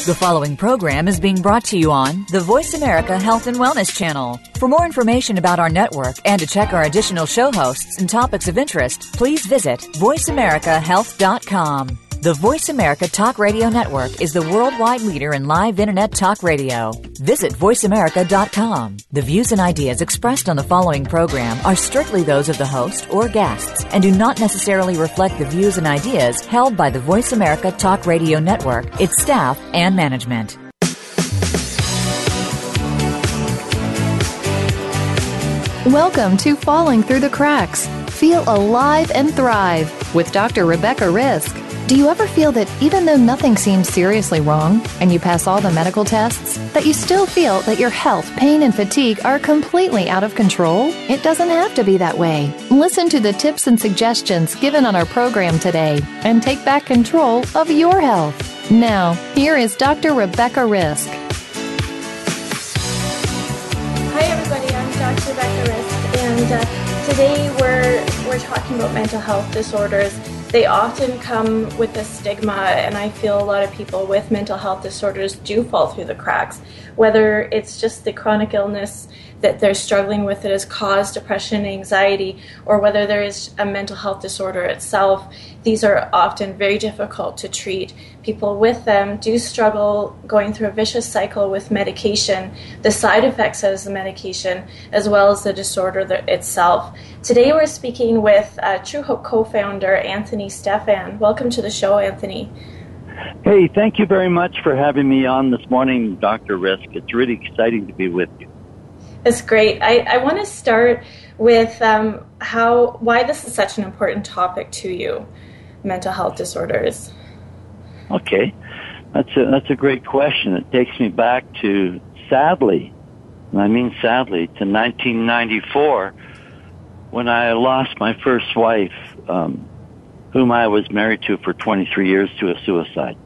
The following program is being brought to you on the Voice America Health and Wellness Channel. For more information about our network and to check our additional show hosts and topics of interest, please visit voiceamericahealth.com. The Voice America Talk Radio Network is the worldwide leader in live Internet talk radio. Visit voiceamerica.com. The views and ideas expressed on the following program are strictly those of the host or guests and do not necessarily reflect the views and ideas held by the Voice America Talk Radio Network, its staff, and management. Welcome to Falling Through the Cracks. Feel alive and thrive with Dr. Rebecca Risk. Do you ever feel that even though nothing seems seriously wrong and you pass all the medical tests, that you still feel that your health, pain, and fatigue are completely out of control? It doesn't have to be that way. Listen to the tips and suggestions given on our program today and take back control of your health. Now, here is Dr. Rebecca Risk. Hi everybody, I'm Dr. Rebecca Risk, and today we're talking about mental health disorders. They often come with a stigma, and I feel a lot of people with mental health disorders do fall through the cracks, whether it's just the chronic illness that they're struggling with that has caused depression and anxiety, or whether there is a mental health disorder itself. These are often very difficult to treat. People with them do struggle going through a vicious cycle with medication, the side effects of the medication, as well as the disorder itself. Today we're speaking with Truehope co-founder Anthony Stephan. Welcome to the show, Anthony. Hey, thank you very much for having me on this morning, Dr. Risk. It's really exciting to be with you. It's great. I want to start with why this is such an important topic to you, mental health disorders. Okay, that's a great question. It takes me back to, sadly, and I mean sadly, to 1994, when I lost my first wife, whom I was married to for 23 years, to a suicide.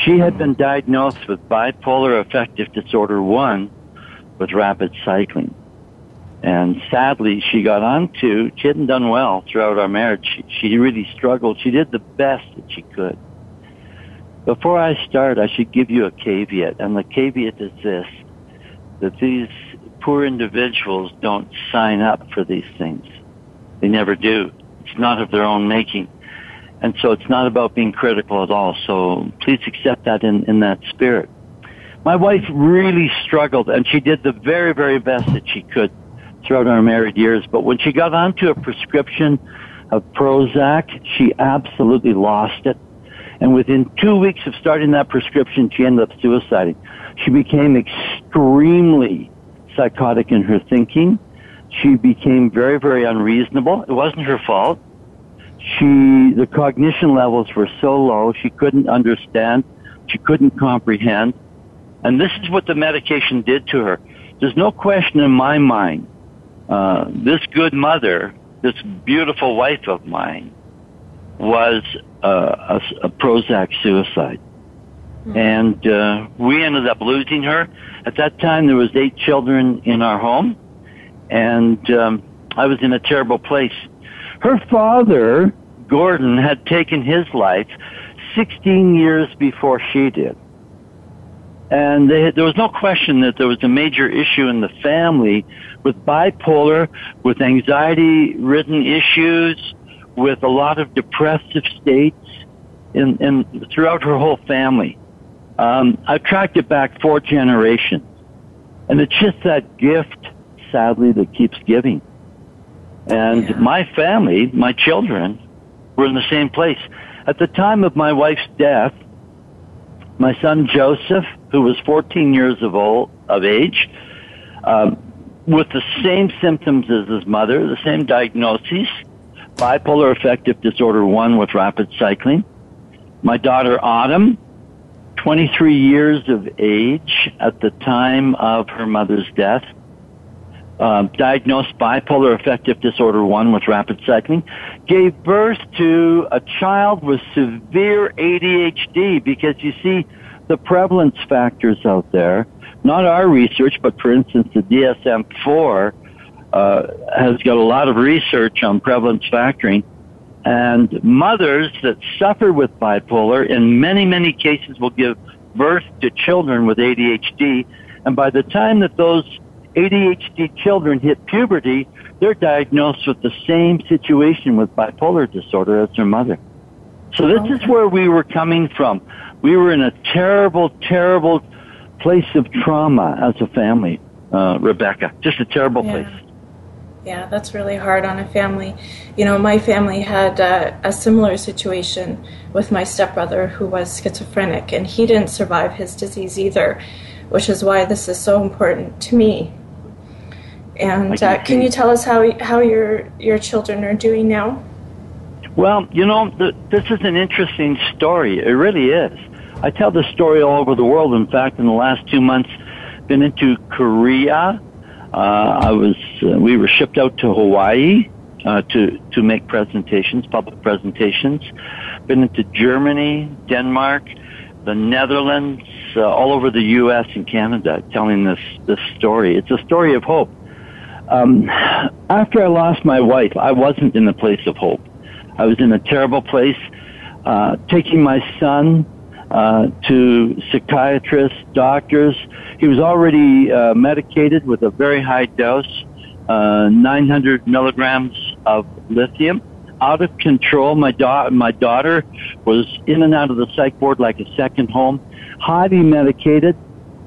She had been diagnosed with bipolar affective disorder 1 with rapid cycling. And sadly, she hadn't done well throughout our marriage. She really struggled. She did the best that she could. Before I start, I should give you a caveat, and the caveat is this, that these poor individuals don't sign up for these things. They never do. It's not of their own making. And so it's not about being critical at all. So please accept that in that spirit. My wife really struggled, and she did the very, very best that she could throughout our married years. But when she got onto a prescription of Prozac, she absolutely lost it. And within 2 weeks of starting that prescription, she ended up suiciding. She became extremely psychotic in her thinking. She became very, very unreasonable. It wasn't her fault. The cognition levels were so low, she couldn't understand. She couldn't comprehend. And this is what the medication did to her. There's no question in my mind, this good mother, this beautiful wife of mine, was a Prozac suicide. Mm-hmm. And we ended up losing her. At that time, there was 8 children in our home, and I was in a terrible place. Her father, Gordon, had taken his life 16 years before she did. And there was no question that there was a major issue in the family with bipolar, with anxiety-ridden issues, with a lot of depressive states throughout her whole family. I've tracked it back 4 generations. And it's just that gift, sadly, that keeps giving. And my family, my children, were in the same place. At the time of my wife's death, my son Joseph, who was 14 years of age, with the same symptoms as his mother, the same diagnoses, bipolar affective disorder 1 with rapid cycling. My daughter Autumn, 23 years of age at the time of her mother's death, diagnosed bipolar affective disorder 1 with rapid cycling, gave birth to a child with severe ADHD, because you see the prevalence factors out there, not our research, but for instance the DSM-4 has got a lot of research on prevalence factoring, and mothers that suffer with bipolar in many, many cases will give birth to children with ADHD, and by the time that those ADHD children hit puberty, they're diagnosed with the same situation with bipolar disorder as their mother. So this is where we were coming from. We were in a terrible, terrible place of trauma as a family, Rebecca. Just a terrible place. Yeah, that's really hard on a family. You know, my family had a similar situation with my stepbrother who was schizophrenic, and he didn't survive his disease either, which is why this is so important to me. And can you tell us how your children are doing now? Well, you know, this is an interesting story. It really is. I tell this story all over the world. In fact, in the last 2 months, been into Korea. We were shipped out to Hawaii to make presentations, public presentations. Been into Germany, Denmark, the Netherlands, all over the U.S. and Canada, telling this story. It's a story of hope. After I lost my wife, I wasn't in a place of hope. I was in a terrible place, taking my son to psychiatrists, doctors. He was already medicated with a very high dose, 900 milligrams of lithium, out of control. My daughter was in and out of the psych ward like a second home, highly medicated,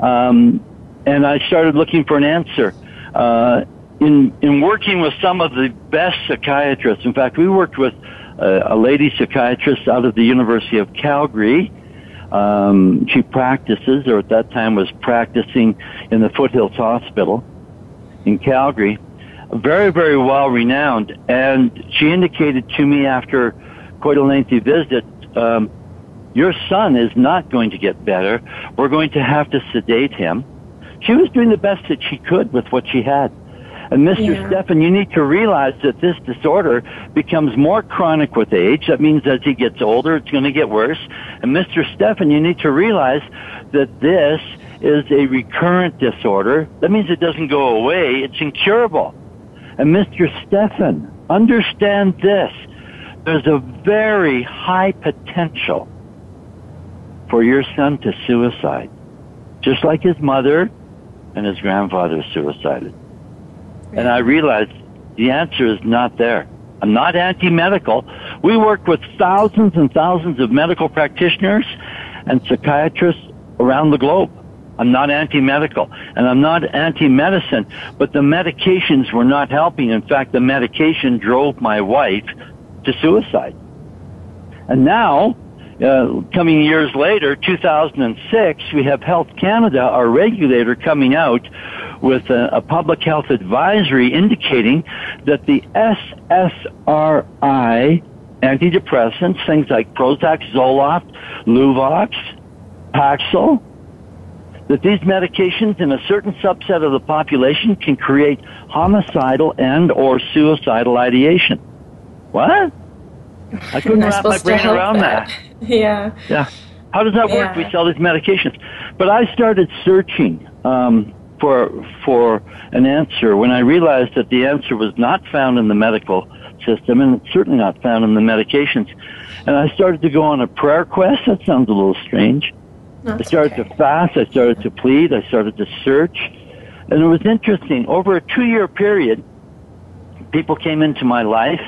and I started looking for an answer. In working with some of the best psychiatrists, in fact, we worked with a lady psychiatrist out of the University of Calgary. She practices, or at that time was practicing in the Foothills Hospital in Calgary. Very, very well renowned. And she indicated to me after quite a lengthy visit, your son is not going to get better. We're going to have to sedate him. She was doing the best that she could with what she had. And Mr. Stephan, you need to realize that this disorder becomes more chronic with age. That means as he gets older, it's going to get worse. And Mr. Stephan, you need to realize that this is a recurrent disorder. That means it doesn't go away. It's incurable. And Mr. Stephan, understand this. There's a very high potential for your son to suicide, just like his mother and his grandfather suicided. And I realized the answer is not there. I'm not anti-medical. We work with thousands and thousands of medical practitioners and psychiatrists around the globe. I'm not anti-medical, and I'm not anti-medicine, but the medications were not helping. In fact, the medication drove my wife to suicide. And now, coming years later, 2006, we have Health Canada, our regulator, coming out with a public health advisory indicating that the SSRI antidepressants, things like Prozac, Zoloft, Luvox, Paxil, that these medications in a certain subset of the population can create homicidal and or suicidal ideation. What? I couldn't wrap my brain around that. Yeah. How does that work? We sell these medications. But I started searching for an answer when I realized that the answer was not found in the medical system, and it's certainly not found in the medications. And I started to go on a prayer quest. That sounds a little strange. I started to fast. I started to plead. I started to search. And it was interesting. Over a 2-year period, people came into my life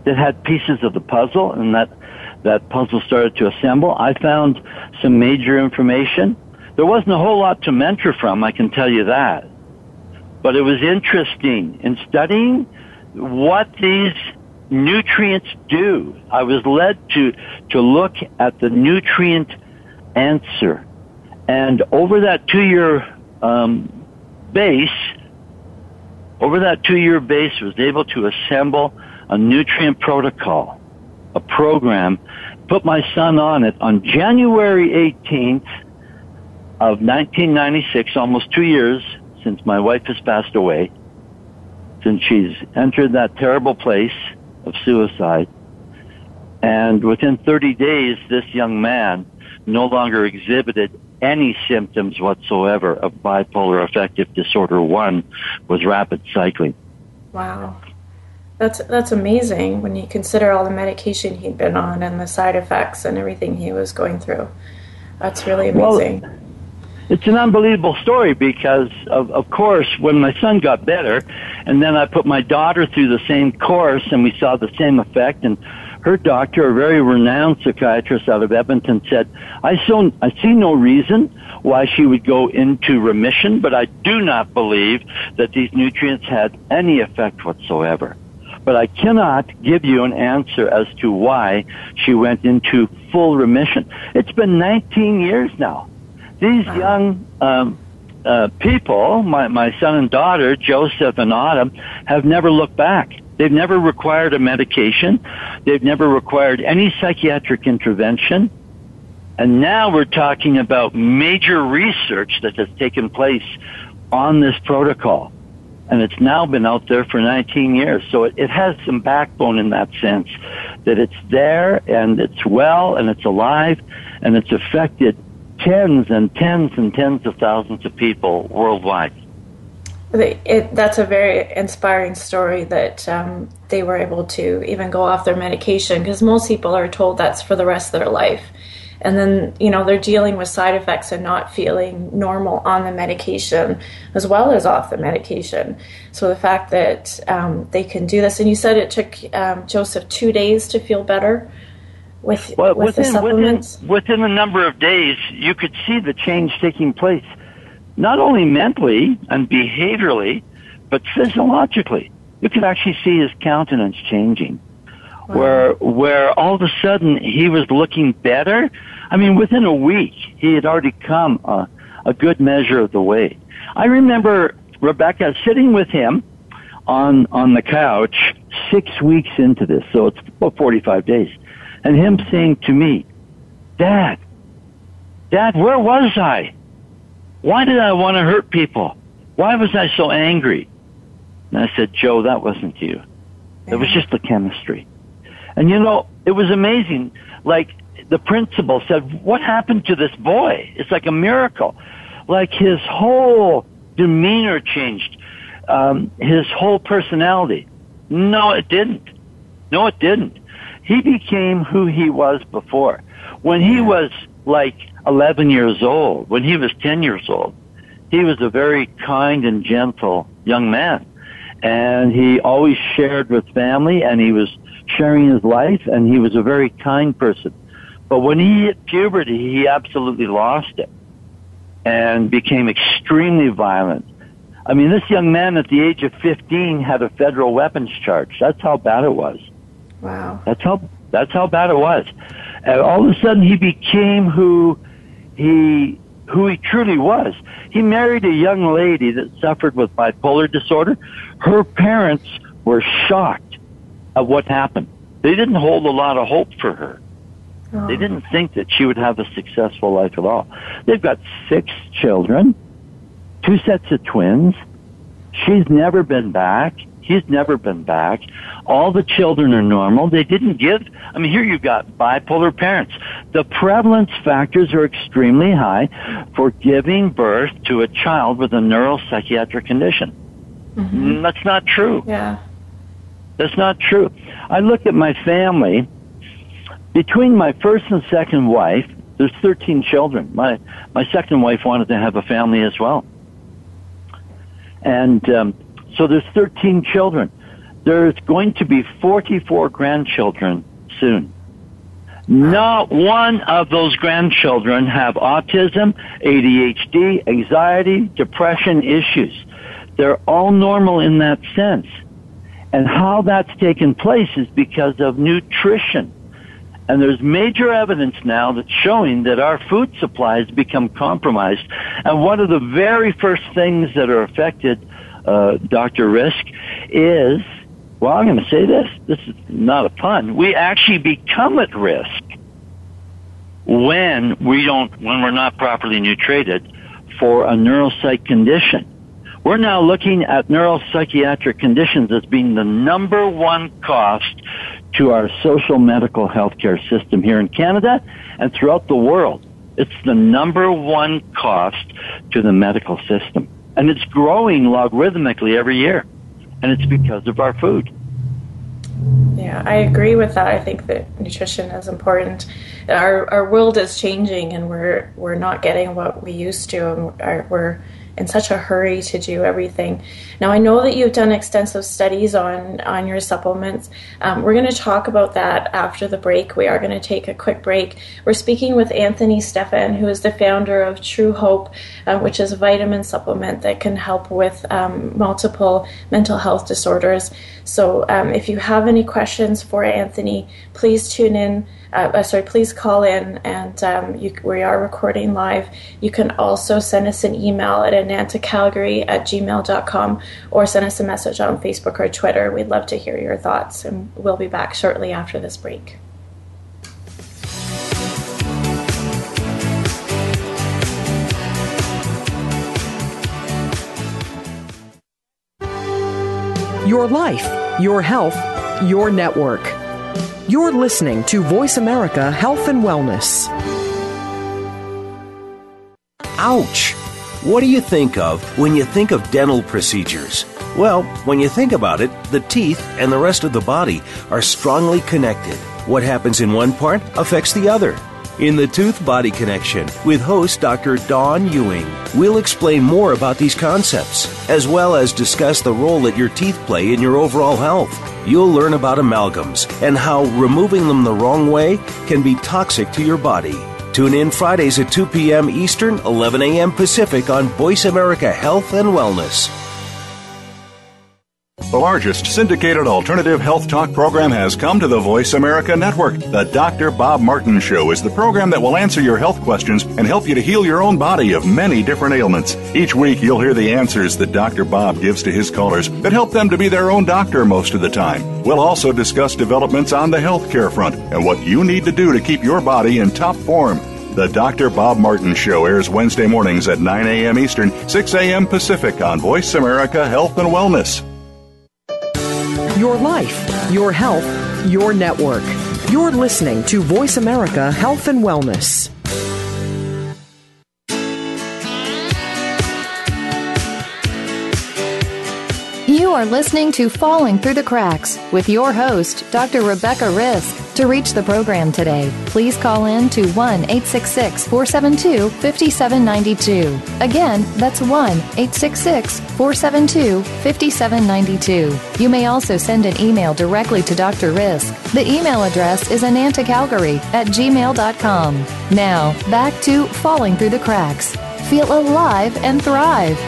that had pieces of the puzzle, and that puzzle started to assemble. I found some major information. There wasn't a whole lot to mentor from, I can tell you that. But it was interesting in studying what these nutrients do. I was led to look at the nutrient answer. And over that 2-year base, was able to assemble a nutrient protocol, a program, put my son on it on January 18th of 1996, almost 2 years since my wife has passed away, since she's entered that terrible place of suicide. And within 30 days, this young man no longer exhibited any symptoms whatsoever of bipolar affective disorder 1 with rapid cycling. Wow. That's amazing when you consider all the medication he'd been on and the side effects and everything he was going through. That's really amazing. Well, it's an unbelievable story because, of course, when my son got better, and then I put my daughter through the same course, and we saw the same effect, and her doctor, a very renowned psychiatrist out of Edmonton, said, I see no reason why she would go into remission, but I do not believe that these nutrients had any effect whatsoever. But I cannot give you an answer as to why she went into full remission. It's been 19 years now. These young people, my son and daughter, Joseph and Autumn, have never looked back. They've never required a medication. They've never required any psychiatric intervention. And now we're talking about major research that has taken place on this protocol. And it's now been out there for 19 years. So it has some backbone in that sense, that it's there and it's well and it's alive and it's affected tens and tens and tens of thousands of people worldwide. That's a very inspiring story that they were able to even go off their medication, because most people are told that's for the rest of their life. And then, they're dealing with side effects and not feeling normal on the medication as well as off the medication. So the fact that they can do this, and you said it took Joseph 2 days to feel better with the supplements? Within a number of days, you could see the change taking place, not only mentally and behaviorally, but physiologically. You could actually see his countenance changing. Wow. Where all of a sudden he was looking better. I mean, within a week, he had already come a good measure of the way. I remember, Rebecca, sitting with him on the couch 6 weeks into this, so it's about 45 days, and him saying to me, Dad, where was I? Why did I want to hurt people? Why was I so angry? And I said, Joe, that wasn't you. It was just the chemistry. And it was amazing. Like, the principal said, what happened to this boy? It's like a miracle. Like, his whole demeanor changed. His whole personality. No, it didn't. He became who he was before. When he was like 11 years old, when he was 10 years old, he was a very kind and gentle young man. And he always shared with family, and he was sharing his life, and he was a very kind person. But when he hit puberty, he absolutely lost it and became extremely violent. I mean, this young man at the age of 15 had a federal weapons charge. That's how bad it was. Wow. That's how bad it was. And all of a sudden, he became who he truly was. He married a young lady that suffered with bipolar disorder. Her parents were shocked at what happened. They didn't hold a lot of hope for her. Oh. They didn't think that she would have a successful life at all. They've got 6 children, 2 sets of twins. She's never been back. He's never been back. All the children are normal. They didn't give, here you've got bipolar parents. The prevalence factors are extremely high for giving birth to a child with a neuropsychiatric condition. Mm-hmm. That's not true. Yeah. That's not true. I look at my family. Between my first and second wife, there's 13 children. My second wife wanted to have a family as well. And so there's 13 children. There's going to be 44 grandchildren soon. Not one of those grandchildren have autism, ADHD, anxiety, depression issues. They're all normal in that sense. And how that's taken place is because of nutrition. And there's major evidence now that's showing that our food supply has become compromised. And one of the very first things that are affected, Dr. Risk, is, well, I'm going to say this. This is not a pun. We actually become at risk when we're not properly nutrited for a neuropsych condition. We're now looking at neuropsychiatric conditions as being the number one cost to our social medical healthcare system here in Canada and throughout the world. It's the number one cost to the medical system. And it's growing logarithmically every year. And it's because of our food. Yeah. Yeah, I agree with that. I think that nutrition is important. Our world is changing, and we're not getting what we used to, and we're in such a hurry to do everything. Now, I know that you've done extensive studies on your supplements. We're going to talk about that after the break. We are going to take a quick break. We're speaking with Anthony Stephan, who is the founder of Truehope, which is a vitamin supplement that can help with multiple mental health disorders. So if you have any questions for Anthony, please tune in. Please call in, and we are recording live. You can also send us an email at anantacalgary@gmail.com or send us a message on Facebook or Twitter. We'd love to hear your thoughts, and we'll be back shortly after this break. Your life, your health, your network. You're listening to Voice America Health and Wellness. Ouch! What do you think of when you think of dental procedures? Well, when you think about it, the teeth and the rest of the body are strongly connected. What happens in one part affects the other. In the Tooth Body Connection with host Dr. Dawn Ewing, we'll explain more about these concepts, as well as discuss the role that your teeth play in your overall health. You'll learn about amalgams and how removing them the wrong way can be toxic to your body. Tune in Fridays at 2 p.m. Eastern, 11 a.m. Pacific on Voice America Health and Wellness. The largest syndicated alternative health talk program has come to the Voice America Network. The Dr. Bob Martin Show is the program that will answer your health questions and help you to heal your own body of many different ailments. Each week, you'll hear the answers that Dr. Bob gives to his callers that help them to be their own doctor most of the time. We'll also discuss developments on the healthcare front and what you need to do to keep your body in top form. The Dr. Bob Martin Show airs Wednesday mornings at 9 a.m. Eastern, 6 a.m. Pacific on Voice America Health and Wellness. Your life, your health, your network. You're listening to Voice America Health and Wellness. You are listening to Falling Through the Cracks with your host, Dr. Rebecca Risk. To reach the program today, please call in to 1-866-472-5792. Again, that's 1-866-472-5792. You may also send an email directly to Dr. Risk. The email address is anantacalgary@gmail.com. Now, back to Falling Through the Cracks. Feel alive and thrive.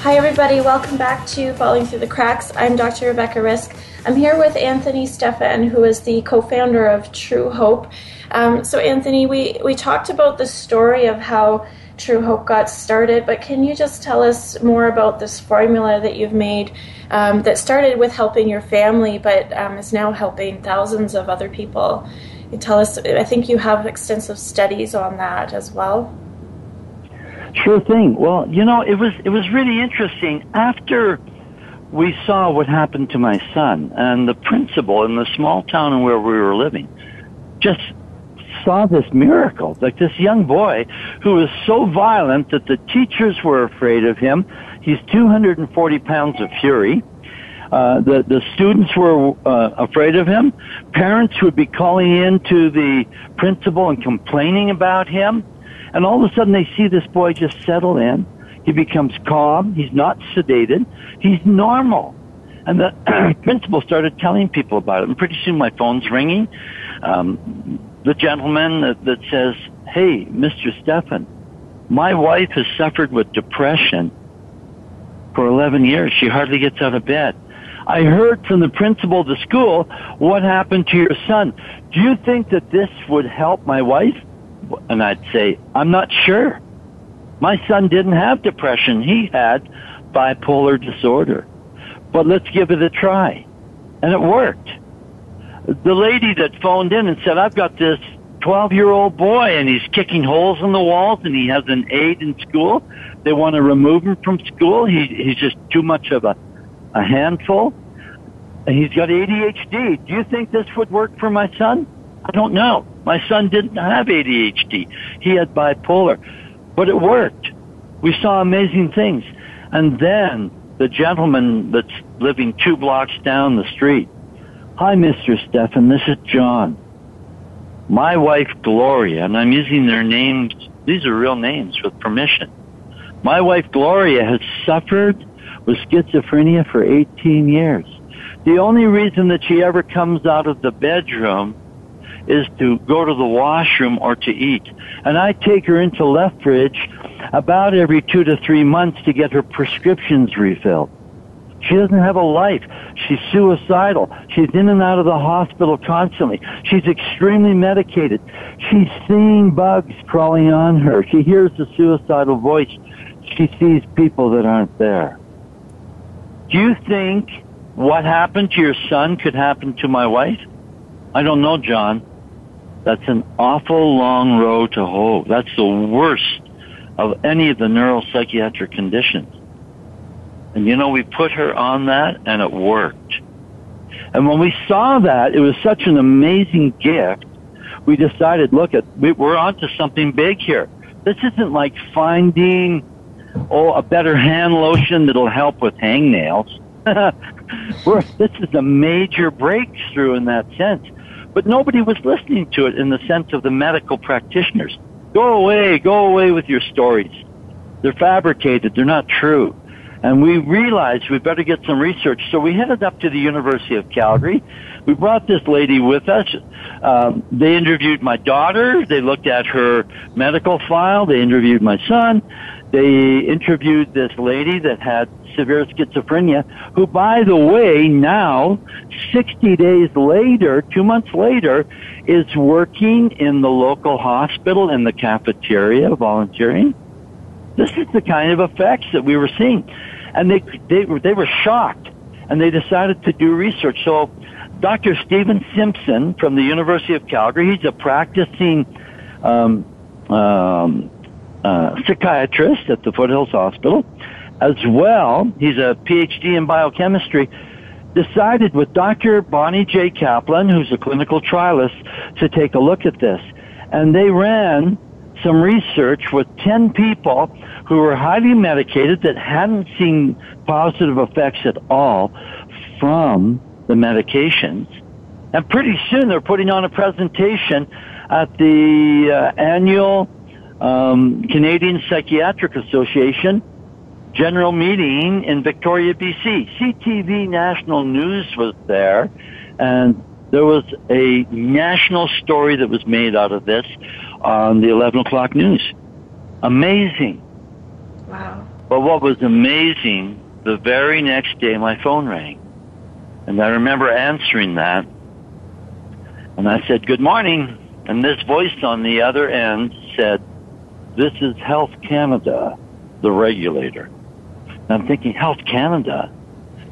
Hi everybody, welcome back to Falling Through the Cracks. I'm Dr. Rebecca Risk. I'm here with Anthony Stephan, who is the co-founder of Truehope. So Anthony, we talked about the story of how Truehope got started, but can you just tell us more about this formula that you've made that started with helping your family, but is now helping thousands of other people? You tell us, I think you have extensive studies on that as well. Sure thing. Well, it was really interesting. After we saw what happened to my son, and the principal in the small town where we were living just saw this miracle, like this young boy who was so violent that the teachers were afraid of him. He's 240 pounds of fury. The students were afraid of him. Parents would be calling in to the principal and complaining about him. And all of a sudden they see this boy just settle in. He becomes calm. He's not sedated. He's normal. And the principal started telling people about it. And pretty soon my phone's ringing. The gentleman that says, "Hey, Mr. Stephan, my wife has suffered with depression for 11 years. She hardly gets out of bed. I heard from the principal of the school what happened to your son. Do you think that this would help my wife?" And I'd say, "I'm not sure. My son didn't have depression. He had bipolar disorder. But let's give it a try." And it worked. The lady that phoned in and said, "I've got this 12-year-old boy and he's kicking holes in the walls and he has an aide in school. They want to remove him from school. He's just too much of a handful. And he's got ADHD. Do you think this would work for my son?" I don't know. My son didn't have ADHD. He had bipolar. But it worked. We saw amazing things. And then the gentleman that's living 2 blocks down the street. Hi, Mr. Stephan, this is John. My wife, Gloria, and I'm using their names, these are real names with permission. My wife, Gloria, has suffered with schizophrenia for 18 years. The only reason that she ever comes out of the bedroom is to go to the washroom or to eat. And I take her into Lethbridge about every 2 to 3 months to get her prescriptions refilled. She doesn't have a life. She's suicidal. She's in and out of the hospital constantly. She's extremely medicated. She's seeing bugs crawling on her. She hears the suicidal voice. She sees people that aren't there. Do you think what happened to your son could happen to my wife? I don't know, John. That's an awful long road to hoe. That's the worst of any of the neuropsychiatric conditions. And you know, we put her on that, and it worked. And when we saw that, it was such an amazing gift, we decided, look, we're onto something big here. This isn't like finding, a better hand lotion that'll help with hangnails. This is a major breakthrough in that sense. But nobody was listening to it in the sense of the medical practitioners. Go away with your stories. They're fabricated, they're not true. And we realized we better get some research. So we headed up to the University of Calgary. We brought this lady with us. They interviewed my daughter. They looked at her medical file. They interviewed my son. They interviewed this lady that had severe schizophrenia, who, by the way, now, 60 days later, 2 months later, is working in the local hospital in the cafeteria, volunteering. This is the kind of effects that we were seeing. And they were shocked, and they decided to do research. So Dr. Stephen Simpson from the University of Calgary, he's a practicing psychiatrist at the Foothills Hospital. As well, he's a PhD in biochemistry, decided with Dr. Bonnie J. Kaplan, who's a clinical trialist, to take a look at this. And they ran some research with 10 people who were highly medicated that hadn't seen positive effects at all from the medications. And pretty soon they're putting on a presentation at the annual Canadian Psychiatric Association general meeting in Victoria, BC. CTV National News was there, and there was a national story that was made out of this on the 11 o'clock news. Amazing. Wow. But what was amazing, the very next day my phone rang. And I remember answering that. And I said, "Good morning." And this voice on the other end said, "This is Health Canada, the regulator." And I'm thinking, Health Canada?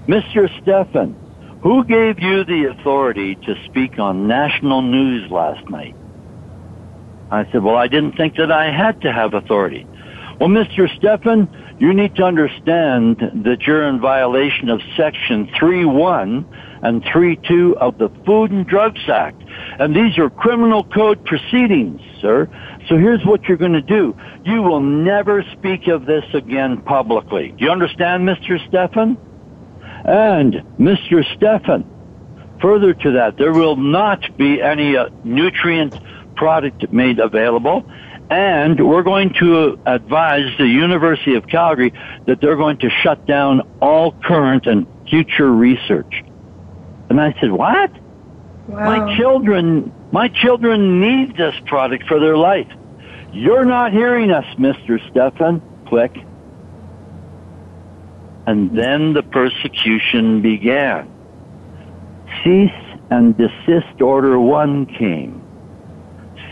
Mr. Stephan, who gave you the authority to speak on national news last night? I said, well, I didn't think that I had to have authority. Well, Mr. Stephan, you need to understand that you're in violation of Section 3.1 and 3.2 of the Food and Drugs Act. And these are criminal code proceedings, sir. So here's what you're going to do. You will never speak of this again publicly. Do you understand, Mr. Stephan? And, Mr. Stephan, further to that, there will not be any nutrient product made available. And we're going to advise the University of Calgary that they're going to shut down all current and future research. And I said, what? Wow. My children need this product for their life. You're not hearing us, Mr. Stephan. Click. And then the persecution began. Cease and desist order 1 came.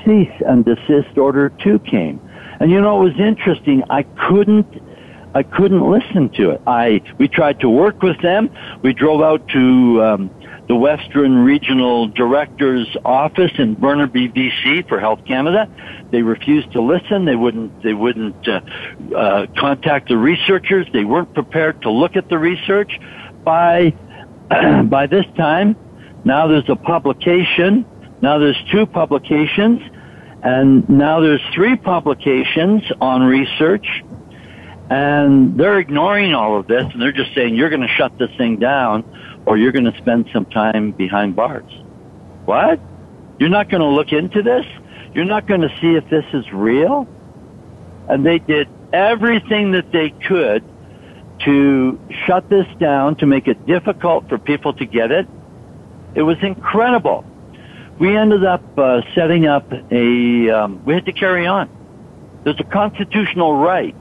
Cease and desist order 2 came. And you know, it was interesting. I couldn't listen to it. We tried to work with them. We drove out to the Western Regional Director's office in Burnaby, BC for Health Canada. They refused to listen. They wouldn't contact the researchers. They weren't prepared to look at the research. By this time, now there's a publication. Now there's 2 publications, and now there's 3 publications on research. And they're ignoring all of this, and they're just saying, you're going to shut this thing down, or you're going to spend some time behind bars. What? You're not going to look into this? You're not going to see if this is real? And they did everything that they could to shut this down, to make it difficult for people to get it. It was incredible. We ended up setting up we had to carry on. There's a constitutional right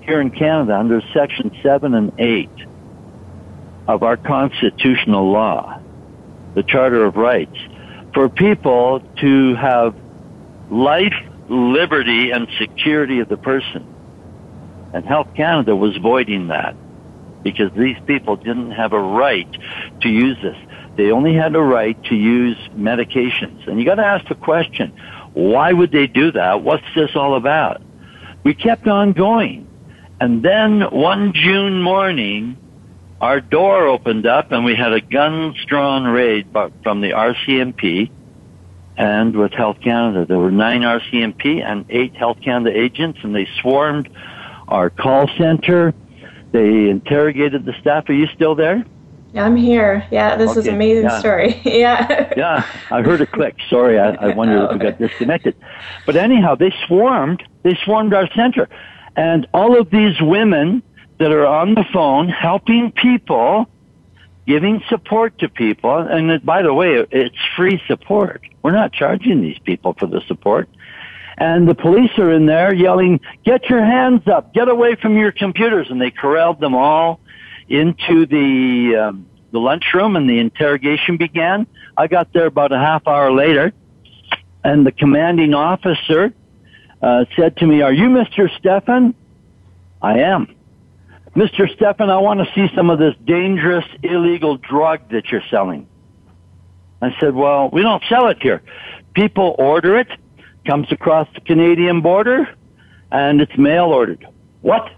here in Canada under Section 7 and 8 of our constitutional law, the Charter of Rights, for people to have life, liberty, and security of the person. And Health Canada was voiding that because these people didn't have a right to use this. They only had a right to use medications. And you got to ask the question, why would they do that? What's this all about? We kept on going. And then one June morning, our door opened up and we had a guns-drawn raid from the RCMP and with Health Canada. There were 9 RCMP and 8 Health Canada agents, and they swarmed our call center. They interrogated the staff. Are you still there? I'm here. Yeah, this is an amazing story. Yeah. Yeah, I heard a click. Sorry, I wondered if we got disconnected. But anyhow, they swarmed our center. And all of these women that are on the phone helping people, giving support to people, and by the way, it's free support. We're not charging these people for the support. And the police are in there yelling, get your hands up, get away from your computers. And they corralled them all into the lunchroom, and the interrogation began. I got there about a half hour later, and the commanding officer said to me, are you Mr. Stephan? I am. Mr. Stephan, I want to see some of this dangerous, illegal drug that you're selling. I said, well, we don't sell it here. People order it, comes across the Canadian border, and it's mail ordered. What?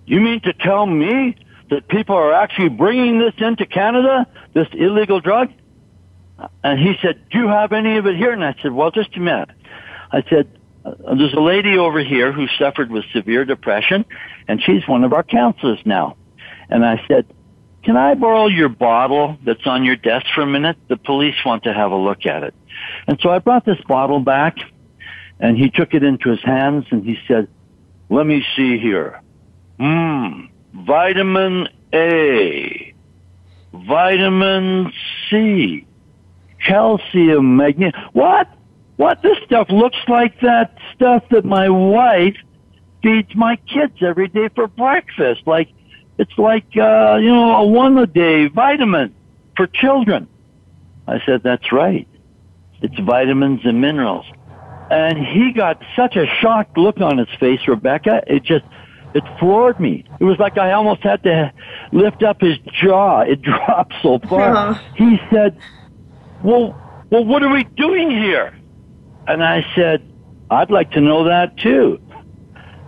You mean to tell me that people are actually bringing this into Canada, this illegal drug? And he said, do you have any of it here? And I said, well, just a minute. I said, there's a lady over here who suffered with severe depression, and she's one of our counselors now. And I said, can I borrow your bottle that's on your desk for a minute? The police want to have a look at it. And so I brought this bottle back, and he took it into his hands, and he said, let me see here. Vitamin A, vitamin C, calcium, magnesium. What? This stuff looks like that stuff that my wife feeds my kids every day for breakfast. It's like a one-a-day vitamin for children. I said, that's right. It's vitamins and minerals. And he got such a shocked look on his face, Rebecca. It floored me. It was like I almost had to lift up his jaw. It dropped so far. He said, well, what are we doing here? And I said, I'd like to know that too.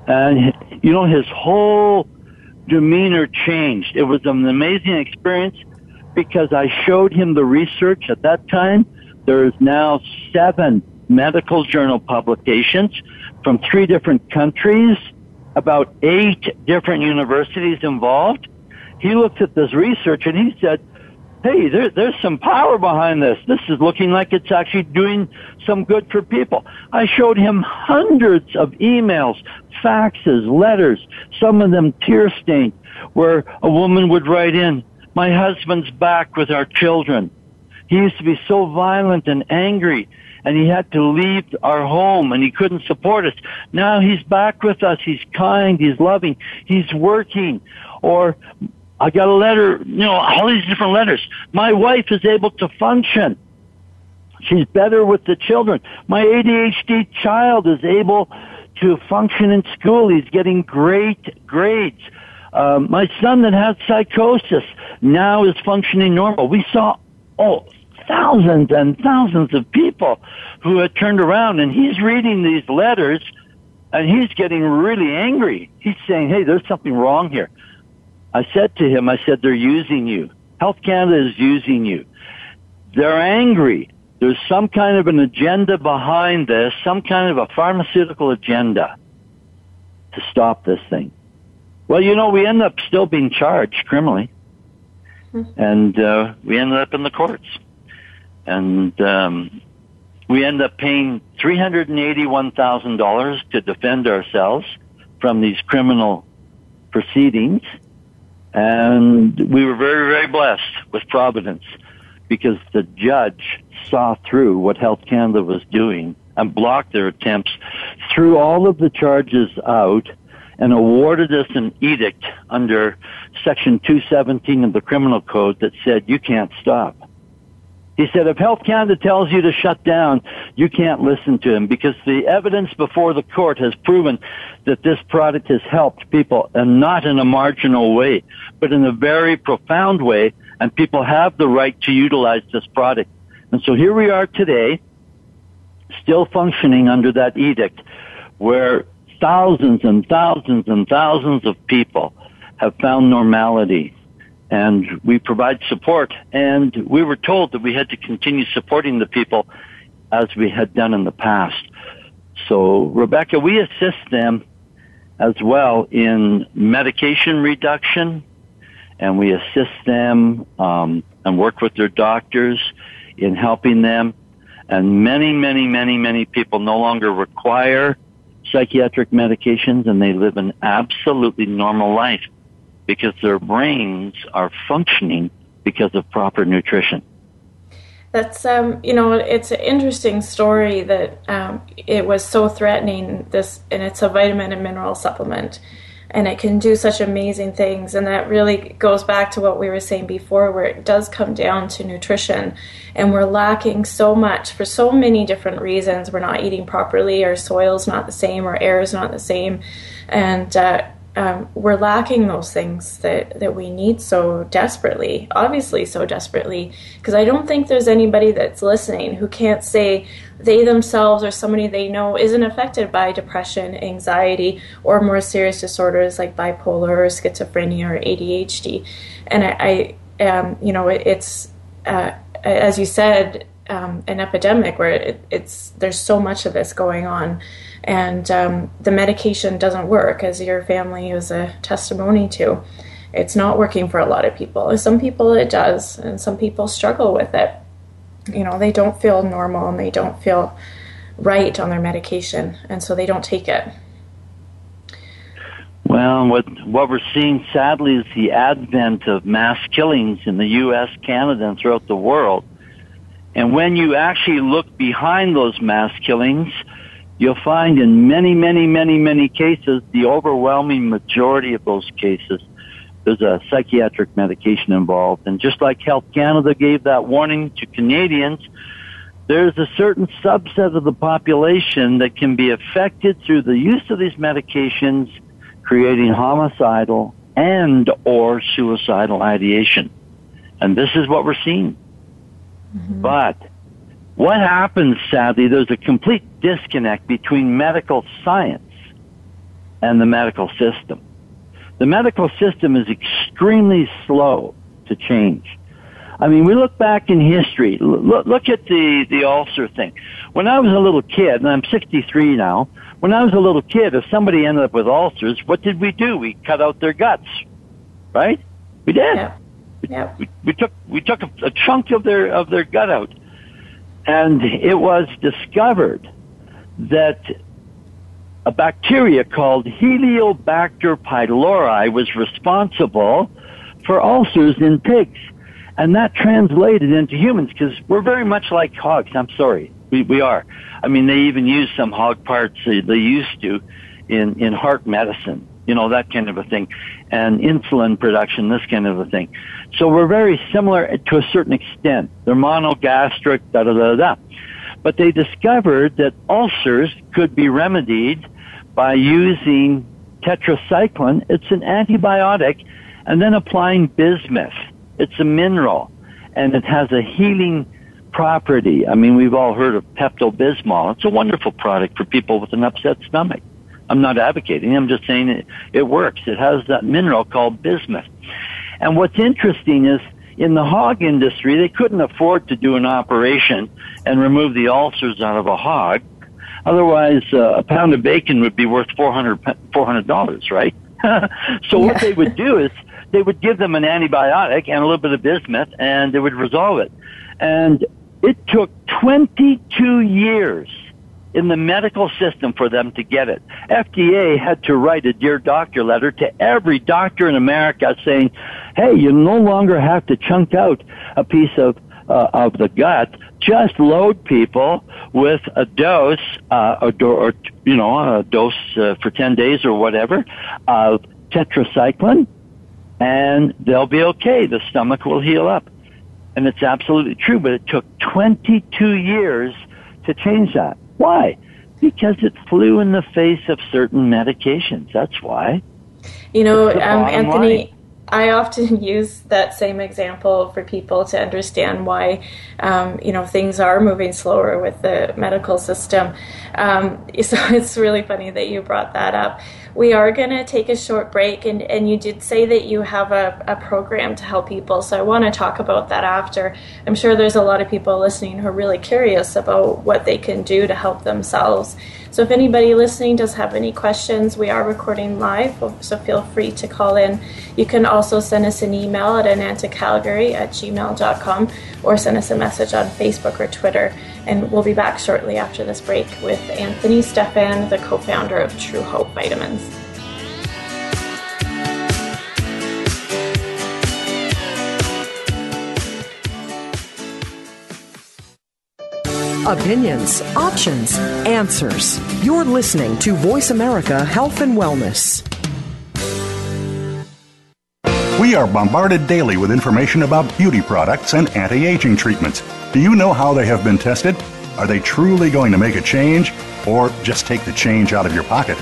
And, his whole demeanor changed. It was an amazing experience because I showed him the research at that time. There is now 7 medical journal publications from 3 different countries, about 8 different universities involved. He looked at this research and he said, hey, there's some power behind this. This is looking like it's actually doing some good for people. I showed him hundreds of emails, faxes, letters, some of them tear-stained, where a woman would write in, my husband's back with our children. He used to be so violent and angry, and he had to leave our home, and he couldn't support us. Now he's back with us. He's kind. He's loving. He's working. Or I got a letter, all these different letters. My wife is able to function. She's better with the children. My ADHD child is able to function in school. He's getting great grades. My son that has psychosis now is functioning normal. We saw, thousands and thousands of people who had turned around, and he's reading these letters, and he's getting really angry. He's saying, hey, there's something wrong here. I said to him, they're using you. Health Canada is using you. They're angry. There's some kind of an agenda behind this, some kind of a pharmaceutical agenda to stop this thing. Well, we end up still being charged criminally. And we ended up in the courts. And we ended up paying $381,000 to defend ourselves from these criminal proceedings. And we were very, very blessed with Providence because the judge saw through what Health Canada was doing and blocked their attempts, threw all of the charges out, and awarded us an edict under Section 217 of the Criminal Code that said, you can't stop. He said, if Health Canada tells you to shut down, you can't listen to him because the evidence before the court has proven that this product has helped people, and not in a marginal way, but in a very profound way, and people have the right to utilize this product. And so here we are today, still functioning under that edict, where thousands and thousands and thousands of people have found normality, and we provide support. And we were told that we had to continue supporting the people as we had done in the past. So, Rebecca, we assist them as well in medication reduction, and we assist them and work with their doctors in helping them. And many, many, many, many people no longer require psychiatric medications, and they live an absolutely normal life because their brains are functioning because of proper nutrition. That's, it's an interesting story that it was so threatening, and it's a vitamin and mineral supplement, and it can do such amazing things. And that really goes back to what we were saying before, where it does come down to nutrition, and we're lacking so much for so many different reasons. We're not eating properly, our soil's not the same, our air is not the same, and we're lacking those things that we need so desperately, obviously so desperately, because I don't think there's anybody that's listening who can't say they themselves or somebody they know isn't affected by depression, anxiety, or more serious disorders like bipolar or schizophrenia or ADHD. And it's as you said, an epidemic where there's so much of this going on. And the medication doesn't work, as your family is a testimony to. It's not working for a lot of people. Some people it does, and some people struggle with it. They don't feel normal and they don't feel right on their medication, and so they don't take it. Well, what we're seeing, sadly, is the advent of mass killings in the U.S., Canada, and throughout the world. And when you actually look behind those mass killings, you'll find in many, many, many, many cases, the overwhelming majority of those cases, there's a psychiatric medication involved. And just like Health Canada gave that warning to Canadians, there's a certain subset of the population that can be affected through the use of these medications, creating homicidal and or suicidal ideation. And this is what we're seeing. Mm-hmm. But what happens, sadly, there's a complete disconnect between medical science and the medical system. The medical system is extremely slow to change. I mean, we look back in history. Look at the ulcer thing. When I was a little kid, and I'm 63 now, when I was a little kid, if somebody ended up with ulcers, what did we do? We cut out their guts, right? We did. Yeah. Yeah. We took a chunk of their gut out. And it was discovered that a bacteria called Helicobacter pylori was responsible for ulcers in pigs. And that translated into humans because we're very much like hogs. I'm sorry. We are. I mean, they even use some hog parts they used to in heart medicine, that kind of a thing, and insulin production, this kind of a thing. So we're very similar to a certain extent. They're monogastric, da-da-da-da. But they discovered that ulcers could be remedied by using tetracycline. It's an antibiotic, and then applying bismuth. It's a mineral, and it has a healing property. I mean, we've all heard of Pepto-Bismol. It's a wonderful product for people with an upset stomach. I'm not advocating. I'm just saying it works. It has that mineral called bismuth. And what's interesting is in the hog industry, they couldn't afford to do an operation and remove the ulcers out of a hog. Otherwise, a pound of bacon would be worth $400, right? So what they would do is they would give them an antibiotic and a little bit of bismuth, and they would resolve it. And it took 22 years in the medical system for them to get it. FDA had to write a Dear Doctor letter to every doctor in America saying, hey, you no longer have to chunk out a piece of the gut. Just load people with a dose, a dose for 10 days or whatever of tetracycline, and they'll be okay. The stomach will heal up. And it's absolutely true, but it took 22 years to change that. Why? Because it flew in the face of certain medications. That's why. Anthony, I often use that same example for people to understand why, things are moving slower with the medical system. So it's really funny that you brought that up. We are going to take a short break, and you did say that you have a program to help people, so I want to talk about that after. I'm sure there's a lot of people listening who are really curious about what they can do to help themselves. So if anybody listening does have any questions, we are recording live, so feel free to call in. You can also send us an email at anantacalgary@gmail.com or send us a message on Facebook or Twitter. And we'll be back shortly after this break with Anthony Stephan, the co-founder of Truehope Vitamins. Opinions, options, answers. You're listening to Voice America Health and Wellness. We are bombarded daily with information about beauty products and anti-aging treatments. Do you know how they have been tested? Are they truly going to make a change, or just take the change out of your pocket?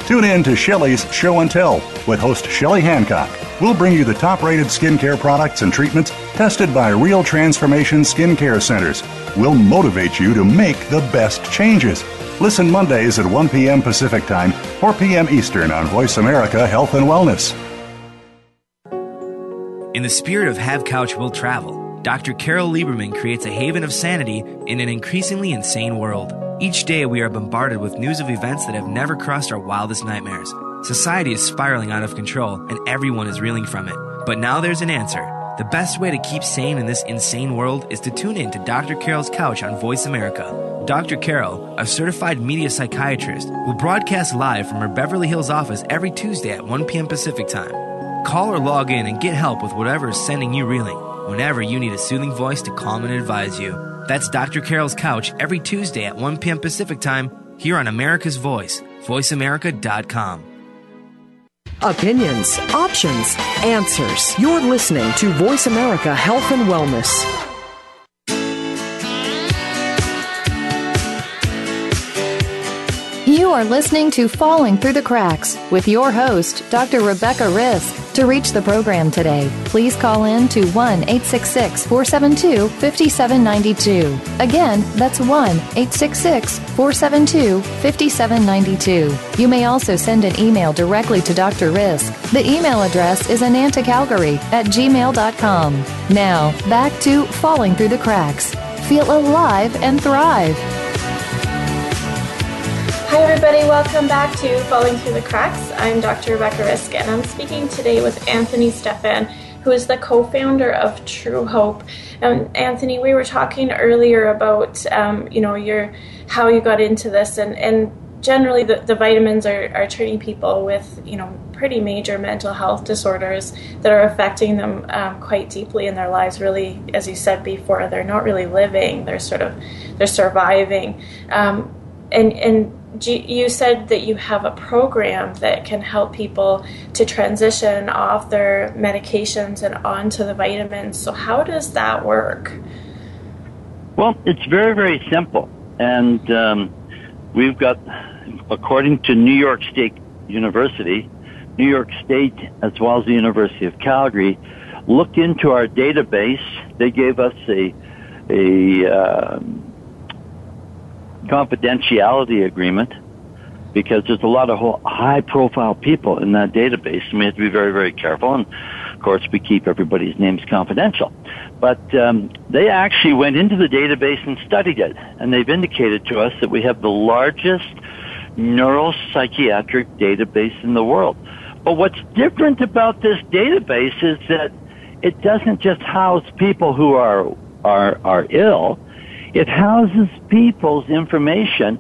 Tune in to Shelley's Show and Tell with host Shelley Hancock. We'll bring you the top-rated skincare products and treatments tested by Real Transformation Skincare Centers. We'll motivate you to make the best changes. Listen Mondays at 1 p.m. Pacific Time, 4 p.m. Eastern on Voice America Health and Wellness. In the spirit of Have Couch Will Travel, Dr. Carol Lieberman creates a haven of sanity in an increasingly insane world. Each day we are bombarded with news of events that have never crossed our wildest nightmares. Society is spiraling out of control and everyone is reeling from it. But now there's an answer. The best way to keep sane in this insane world is to tune in to Dr. Carol's Couch on Voice America. Dr. Carol, a certified media psychiatrist, will broadcast live from her Beverly Hills office every Tuesday at 1 p.m. Pacific Time. Call or log in and get help with whatever is sending you reeling, whenever you need a soothing voice to calm and advise you. That's Dr. Carol's Couch every Tuesday at 1 p.m. Pacific Time here on America's Voice, voiceamerica.com. Opinions, options, answers. You're listening to Voice America Health and Wellness. You are listening to Falling Through the Cracks with your host, Dr. Rebecca Risk. To reach the program today, please call in to 1-866-472-5792. Again, that's 1-866-472-5792. You may also send an email directly to Dr. Risk. The email address is anantacalgary@gmail.com. Now, back to Falling Through the Cracks. Feel alive and thrive. Hi everybody, welcome back to Falling Through the Cracks. I'm Dr. Rebecca Risk, and I'm speaking today with Anthony Stephan, who is the co-founder of Truehope. Anthony, we were talking earlier about how you got into this, and generally the vitamins are treating people with pretty major mental health disorders that are affecting them quite deeply in their lives. Really, as you said before, they're not really living; they're surviving. And you said that you have a program that can help people to transition off their medications and onto the vitamins. So how does that work? Well, it's very, very simple. And we've got, according to New York State University, New York State, as well as the University of Calgary, looked into our database. They gave us a confidentiality agreement because there's a lot of high-profile people in that database, and we have to be very, very careful. And, of course, we keep everybody's names confidential. But they actually went into the database and studied it, and they've indicated to us that we have the largest neuropsychiatric database in the world. But what's different about this database is that it doesn't just house people who are ill. It houses people's information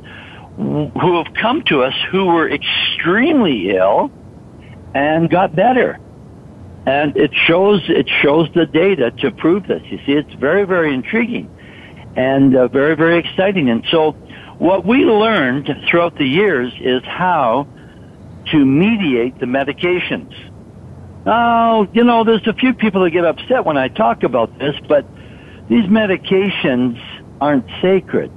who have come to us who were extremely ill and got better. And it shows the data to prove this. You see, it's very, very intriguing and very, very exciting. And so what we learned throughout the years is how to mediate the medications. Now, there's a few people that get upset when I talk about this, but these medications aren't sacred.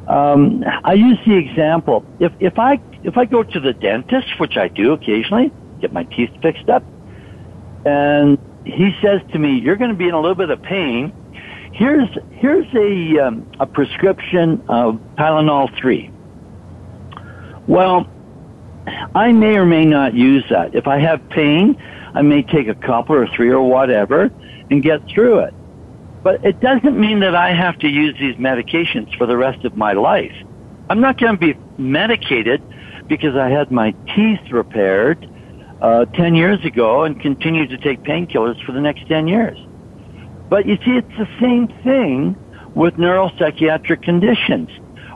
I use the example, if I go to the dentist, which I do occasionally, get my teeth fixed up, and he says to me, "You're going to be in a little bit of pain. Here's a prescription of Tylenol 3. Well, I may or may not use that. If I have pain, I may take a couple or 3 or whatever and get through it. But it doesn't mean that I have to use these medications for the rest of my life. I'm not going to be medicated because I had my teeth repaired 10 years ago and continue to take painkillers for the next 10 years. But you see, it's the same thing with neuropsychiatric conditions.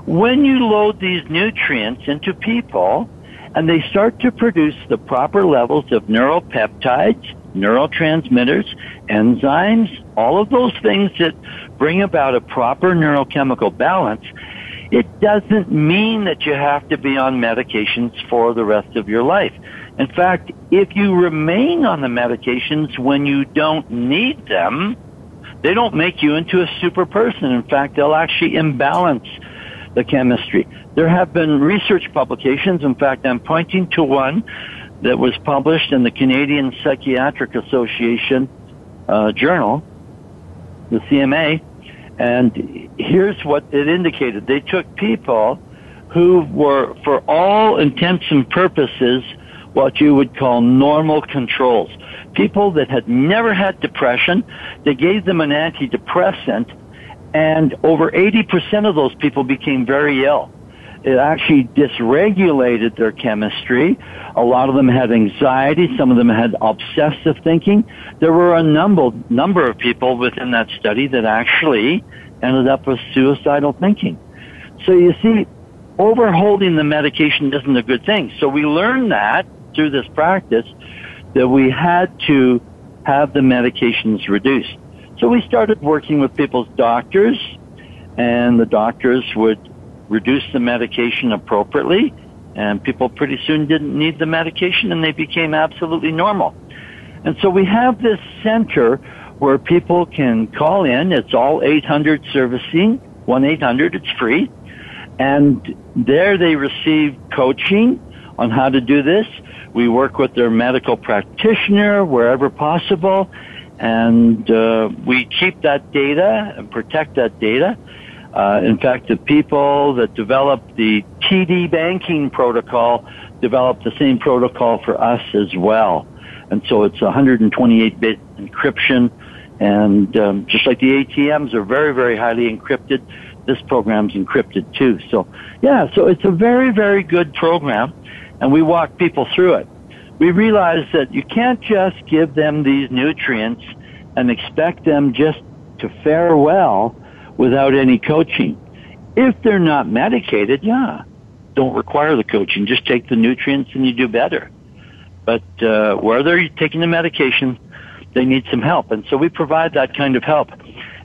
When you load these nutrients into people and they start to produce the proper levels of neuropeptides, neurotransmitters, enzymes, all of those things that bring about a proper neurochemical balance, it doesn't mean that you have to be on medications for the rest of your life. In fact, if you remain on the medications when you don't need them, they don't make you into a super person. In fact, they'll actually imbalance the chemistry. There have been research publications. In fact, I'm pointing to one that was published in the Canadian Psychiatric Association journal, the CMA, and here's what it indicated. They took people who were, for all intents and purposes, what you would call normal controls. People that had never had depression. They gave them an antidepressant, and over 80% of those people became very ill. It actually dysregulated their chemistry. A lot of them had anxiety. Some of them had obsessive thinking. There were a number of people within that study that actually ended up with suicidal thinking. So you see, overholding the medication isn't a good thing. So we learned that through this practice, that we had to have the medications reduced. So we started working with people's doctors, and the doctors would reduce the medication appropriately, and people pretty soon didn't need the medication, and they became absolutely normal. And so we have this center where people can call in. It's all 800 servicing, 1-800, it's free. And there they receive coaching on how to do this. We work with their medical practitioner wherever possible, and we keep that data and protect that data. In fact, the people that developed the TD banking protocol developed the same protocol for us as well. And so it's 128-bit encryption, and just like the ATMs are very, very highly encrypted, this program's encrypted too. So, yeah, so it's a very, very good program, and we walk people through it. We realize that you can't just give them these nutrients and expect them just to fare well without any coaching. If they're not medicated, don't require the coaching. Just take the nutrients and you do better. But where they're taking the medication, they need some help. And so we provide that kind of help.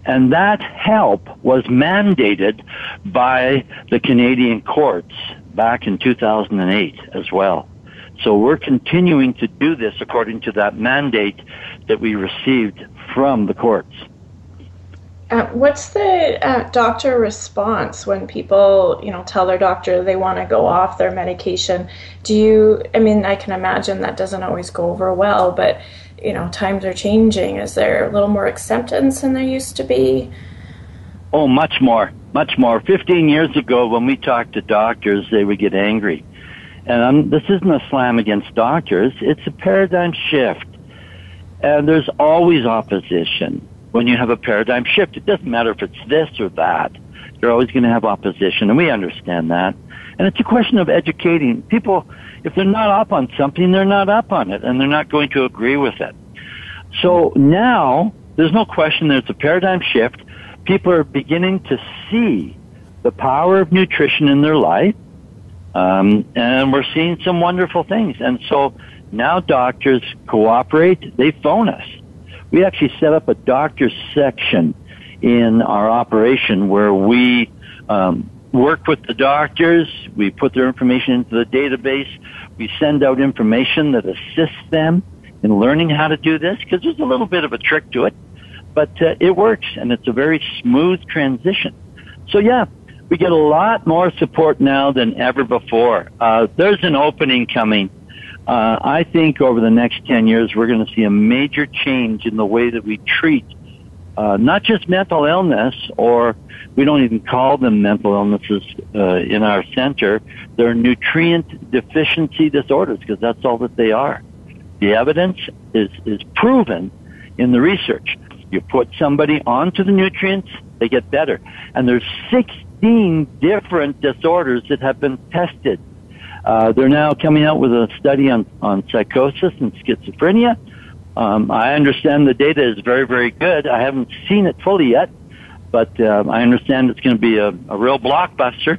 And that help was mandated by the Canadian courts back in 2008 as well. So we're continuing to do this according to that mandate that we received from the courts. What's the doctor response when people, tell their doctor they want to go off their medication? I can imagine that doesn't always go over well, but, times are changing. Is there a little more acceptance than there used to be? Oh, much more. 15 years ago, when we talked to doctors, they would get angry. And this isn't a slam against doctors. It's a paradigm shift. And there's always opposition when you have a paradigm shift. It doesn't matter if it's this or that. You're always going to have opposition, and we understand that. And it's a question of educating people. If they're not up on something, they're not up on it, and they're not going to agree with it. So now, there's no question there's a paradigm shift. People are beginning to see the power of nutrition in their life, and we're seeing some wonderful things. And so now doctors cooperate. They phone us. We actually set up a doctor's section in our operation where we work with the doctors. We put their information into the database. We send out information that assists them in learning how to do this, because there's a little bit of a trick to it. But it works, and it's a very smooth transition. So, yeah, we get a lot more support now than ever before. There's an opening coming. I think over the next 10 years, we're going to see a major change in the way that we treat not just mental illness, or we don't even call them mental illnesses in our center. They're nutrient deficiency disorders, because that's all that they are. The evidence is proven in the research. You put somebody onto the nutrients, they get better. And there's 16 different disorders that have been tested. They're now coming out with a study on psychosis and schizophrenia. I understand the data is very, very good. I haven't seen it fully yet, but I understand it's going to be a real blockbuster.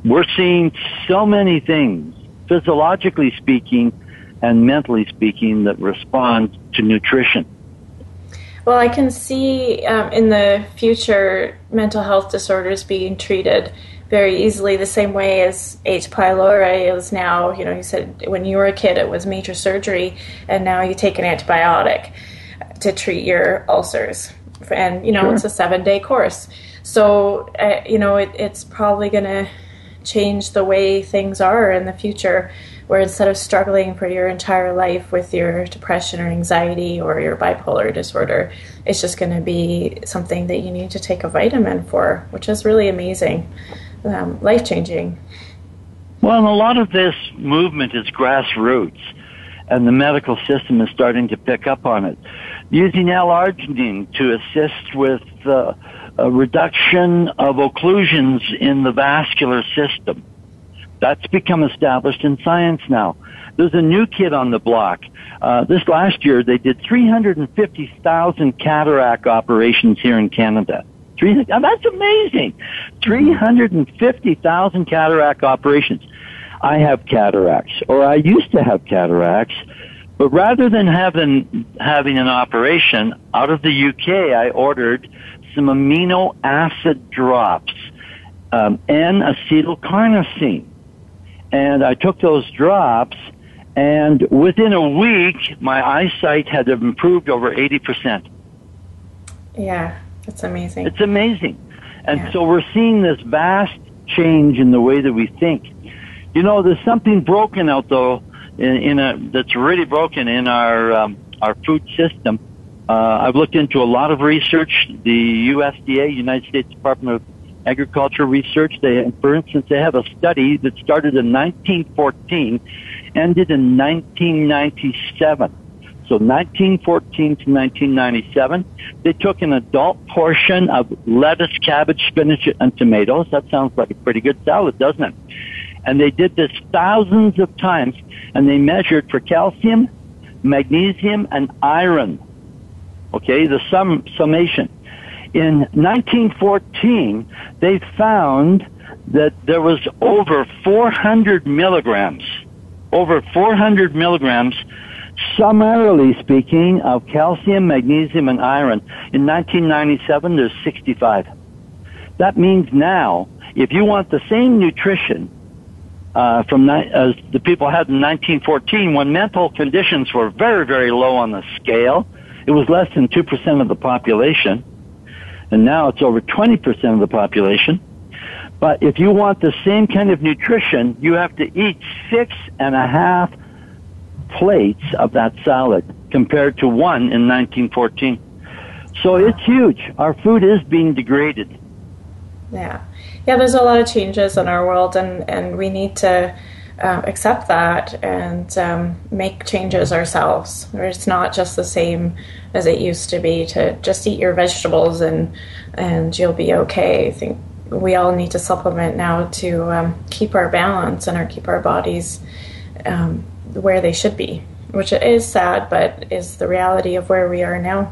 We're seeing so many things, physiologically speaking and mentally speaking, that respond to nutrition. Well, I can see in the future mental health disorders being treated very easily the same way as H. pylori is now. You know, you said when you were a kid it was major surgery, and now you take an antibiotic to treat your ulcers. And, you know, Sure. It's a 7-day course. So, you know, it's probably going to change the way things are in the future, where instead of struggling for your entire life with your depression or anxiety or your bipolar disorder, it's just going to be something that you need to take a vitamin for, which is really amazing, life-changing. Well, and a lot of this movement is grassroots, and the medical system is starting to pick up on it, using L-arginine to assist with a reduction of occlusions in the vascular system. That's become established in science now. There's a new kid on the block. This last year, they did 350,000 cataract operations here in Canada. That's amazing. 350,000 cataract operations. I have cataracts, or I used to have cataracts, but rather than having an operation, out of the UK, I ordered some amino acid drops, N-acetylcarnosine. And I took those drops, and within a week, my eyesight had improved over 80%. Yeah, that's amazing. It's amazing. And so we're seeing this vast change in the way that we think. You know, there's something broken out, though, that's really broken in our food system. I've looked into a lot of research. The USDA, United States Department of Agriculture Research, for instance, they have a study that started in 1914, ended in 1997. So 1914 to 1997, they took an adult portion of lettuce, cabbage, spinach, and tomatoes. That sounds like a pretty good salad, doesn't it? And they did this thousands of times, and they measured for calcium, magnesium, and iron. Okay, the summation. In 1914, they found that there was over 400 milligrams, summarily speaking, of calcium, magnesium, and iron. In 1997, there's 65. That means now, if you want the same nutrition as the people had in 1914, when mental conditions were very, very low on the scale, it was less than 2% of the population. And now it's over 20% of the population. But if you want the same kind of nutrition, you have to eat 6.5 plates of that salad compared to 1 in 1914. So it's huge. Our food is being degraded. Yeah, there's a lot of changes in our world, and we need to accept that and make changes ourselves. It's not just the same as it used to be to just eat your vegetables and you'll be okay. I think we all need to supplement now to keep our balance and keep our bodies where they should be, which is sad, but is the reality of where we are now.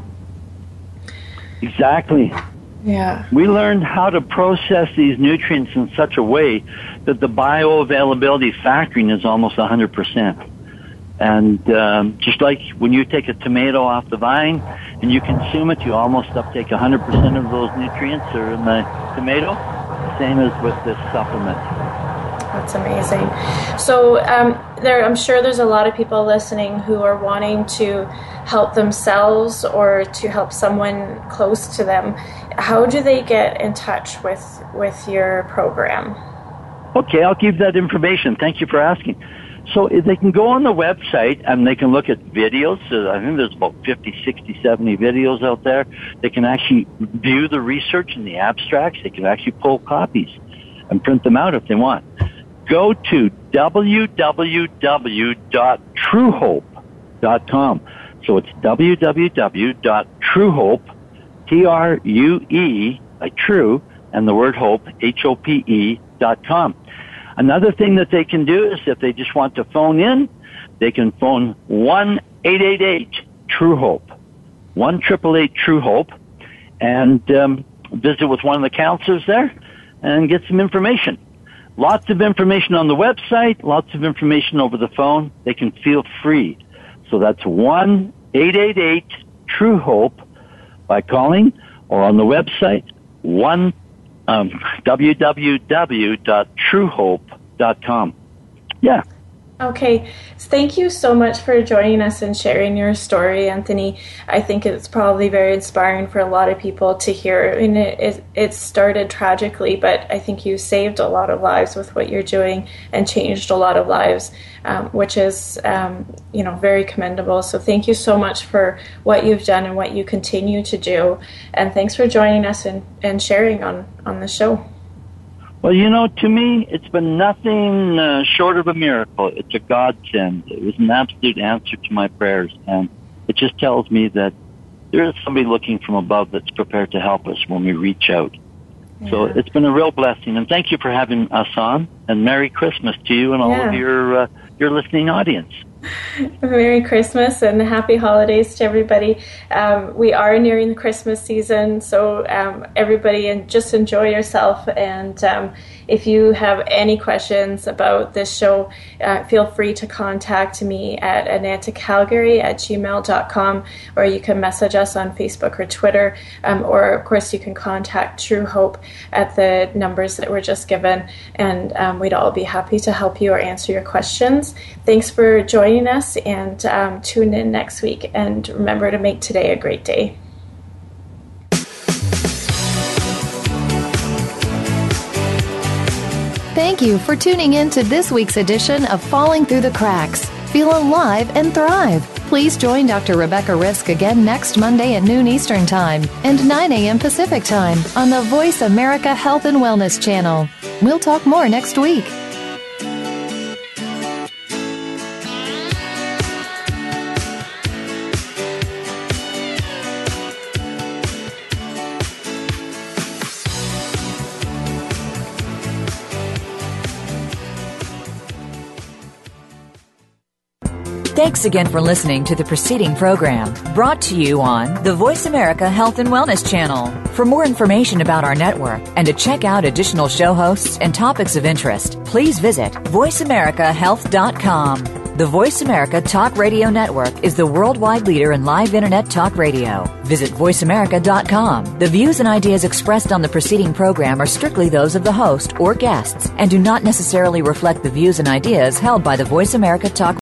Exactly. Yeah. We learned how to process these nutrients in such a way that the bioavailability factoring is almost 100%. And just like when you take a tomato off the vine and you consume it, you almost uptake 100% of those nutrients are in the tomato. Same as with this supplement. That's amazing. So I'm sure there's a lot of people listening who are wanting to help themselves or to help someone close to them. How do they get in touch with your program? Okay, I'll give that information. Thank you for asking. So they can go on the website and they can look at videos. I think there's about 50, 60, 70 videos out there. They can actually view the research and the abstracts. They can actually pull copies and print them out if they want. Go to www.truehope.com. So it's www.truehope, True, like true, and the word hope, HOPE.com. Another thing that they can do is if they just want to phone in, they can phone 1-888-TRUEHOPE, 1-888-TRUEHOPE, and visit with one of the counselors there and get some information. Lots of information on the website, lots of information over the phone. They can feel free. So that's 1-888-TRUEHOPE by calling, or on the website, www.truehope.com. Yeah. Okay. Thank you so much for joining us and sharing your story, Anthony. I think it's probably very inspiring for a lot of people to hear. I mean, it started tragically, but I think you saved a lot of lives with what you're doing and changed a lot of lives, which is, very commendable. So thank you so much for what you've done and what you continue to do. And thanks for joining us and sharing on the show. Well, to me, it's been nothing short of a miracle. It's a godsend. It was an absolute answer to my prayers, and it just tells me that there is somebody looking from above that's prepared to help us when we reach out. Yeah. So it's been a real blessing, and thank you for having us on, and Merry Christmas to you and all of your listening audience. Merry Christmas and happy holidays to everybody. We are nearing the Christmas season, so everybody just enjoy yourself. And if you have any questions about this show, feel free to contact me at anantacalgary@gmail.com, or you can message us on Facebook or Twitter, or of course you can contact True Hope at the numbers that were just given, and we'd all be happy to help you or answer your questions. Thanks for joining us, and tune in next week, and remember to make today a great day. Thank you for tuning in to this week's edition of Falling Through the Cracks. Feel alive and thrive. Please join Dr. Rebecca Risk again next Monday at noon Eastern Time and 9 a.m. Pacific Time on the Voice America Health and Wellness channel. We'll talk more next week. Thanks again for listening to the preceding program, brought to you on the Voice America Health and Wellness channel. For more information about our network and to check out additional show hosts and topics of interest, please visit voiceamericahealth.com. The Voice America Talk Radio Network is the worldwide leader in live Internet talk radio. Visit voiceamerica.com. The views and ideas expressed on the preceding program are strictly those of the host or guests and do not necessarily reflect the views and ideas held by the Voice America Talk